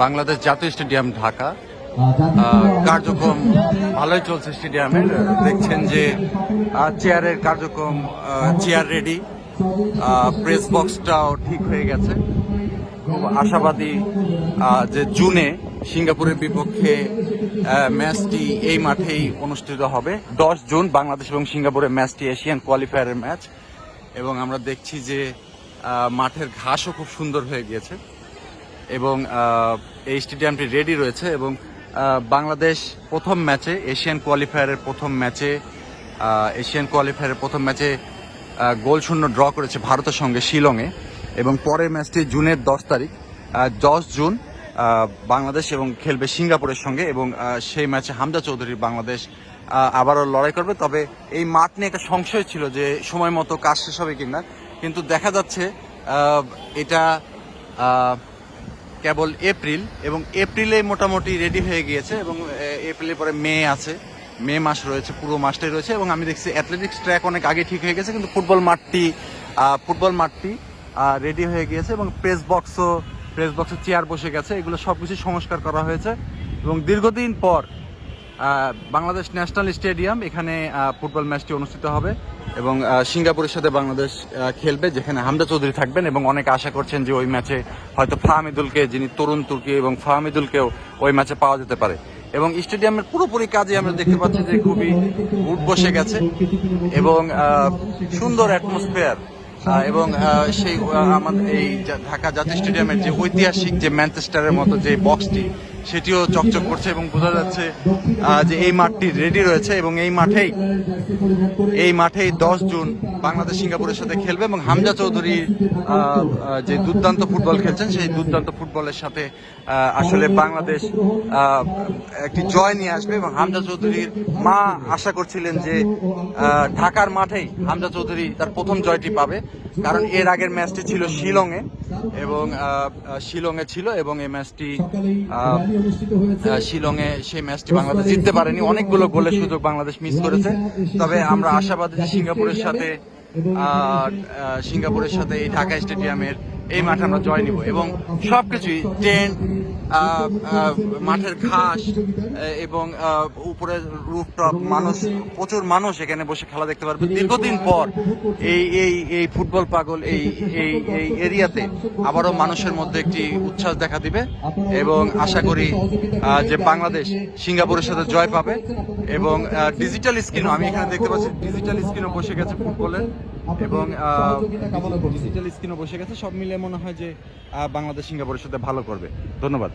বাংলাদেশ জাতীয় স্টেডিয়াম ঢাকা। কার্যক্রম ভালোই চলছে স্টেডিয়ামের। দেখছেন যে চেয়ারের কার্যক্রম, চেয়ার রেডি, প্রেস বক্সটাও ঠিক হয়ে গেছে। খুব আশাবাদী যে জুনে সিঙ্গাপুরের বিপক্ষে ম্যাচটি এই মাঠেই অনুষ্ঠিত হবে। 10 জুন বাংলাদেশ এবং সিঙ্গাপুরের ম্যাচটি এশিয়ান কোয়ালিফায়ারের ম্যাচ, এবং আমরা দেখছি যে মাঠের ঘাসও খুব সুন্দর হয়ে গিয়েছে এবং এই স্টেডিয়ামটি রেডি রয়েছে। এবং বাংলাদেশ প্রথম ম্যাচে এশিয়ান কোয়ালিফায়ারের প্রথম ম্যাচে গোল শূন্য ড্র করেছে ভারতের সঙ্গে শিলংয়ে, এবং পরের ম্যাচটি জুনের 10 তারিখ 10 জুন বাংলাদেশ এবং খেলবে সিঙ্গাপুরের সঙ্গে, এবং সেই ম্যাচে হামজা চৌধুরী বাংলাদেশ আবারও লড়াই করবে। তবে এই মাঠ নিয়ে একটা সংশয় ছিল যে সময় মতো কাজ শেষ হবে কিনা, কিন্তু দেখা যাচ্ছে এটা কেবল এপ্রিল, এবং এপ্রিলে মোটামুটি রেডি হয়ে গিয়েছে, এবং এপ্রিলের পরে মে মাস রয়েছে, পুরো মাসটাই রয়েছে। এবং আমি দেখছি অ্যাথলেটিক্স ট্র্যাক অনেক আগে ঠিক হয়ে গেছে, কিন্তু ফুটবল মাঠটি রেডি হয়ে গিয়েছে, এবং প্রেস বক্সে চেয়ার বসে গেছে। এগুলো সবকিছু সংস্কার করা হয়েছে, এবং দীর্ঘদিন পর বাংলাদেশ ন্যাশনাল স্টেডিয়াম এখানে ফুটবল ম্যাচটি অনুষ্ঠিত হবে, এবং সিঙ্গাপুরের সাথে বাংলাদেশ খেলবে, যেখানে হামজা চৌধুরী থাকবেন। এবং অনেকে আশা করছেন যে ওই ম্যাচে হয়তো ফাহামিদুলকে, যিনি তরুণ তুর্কি, এবং ফাহামিদুলকেও ওই ম্যাচে পাওয়া যেতে পারে। এবং স্টেডিয়ামের পুরোপুরি কাজে আমরা দেখতে পাচ্ছি যে খুবই উঠ বসে গেছে, এবং সুন্দর অ্যাটমসফিয়ার, এবং সেই আমাদের এই ঢাকা জাতীয় স্টেডিয়ামের যে ঐতিহাসিক যে ম্যানচেস্টারের মতো যে বক্সটি, সেটিও চকচক করছে, এবং বোঝা যাচ্ছে যে এই মাঠটি রেডি রয়েছে। এবং এই মাঠেই 10 জুন বাংলাদেশ সিঙ্গাপুরের সাথে খেলবে, এবং হামজা চৌধুরী যে দুর্দান্ত ফুটবল খেলছেন, সেই দুর্দান্ত ফুটবলের সাথে আসলে বাংলাদেশ একটি জয় নিয়ে আসবে। এবং হামজা চৌধুরীর মা আশা করছিলেন যে ঢাকার মাঠেই হামজা চৌধুরী তার প্রথম জয়টি পাবে, কারণ এর আগের ম্যাচটি ছিল শিলংয়ে, এবং এবং এই ম্যাচটি শিলংয়ে সেই ম্যাচটি বাংলাদেশ জিততে পারেনি। অনেকগুলো গোলের সুযোগ বাংলাদেশ মিস করেছে। তবে আমরা আশাবাদী যে সিঙ্গাপুরের সাথে এই ঢাকা স্টেডিয়ামের এই মাঠে আমরা জয় নিব, এবং সবকিছুই টেন্ট, মাঠের ঘাস, এবং উপরে রুফটপ, প্রচুর মানুষ এখানে বসে খেলা দেখতে পারবে। দীর্ঘদিন পর এই ফুটবল পাগল এই এরিয়াতে আবারও মানুষের মধ্যে একটি উচ্ছ্বাস দেখা দিবে, এবং আশা করি যে বাংলাদেশ সিঙ্গাপুরের সাথে জয় পাবে। এবং ডিজিটাল স্ক্রিনও আমি এখানে দেখতে পাচ্ছি, ডিজিটাল স্ক্রিনও বসে গেছে ফুটবলের, এবং ডিজিটাল স্ক্রিনও বসে গেছে। সব মিলে মনে হয় যে বাংলাদেশ সিঙ্গাপুরের সাথে ভালো করবে। ধন্যবাদ।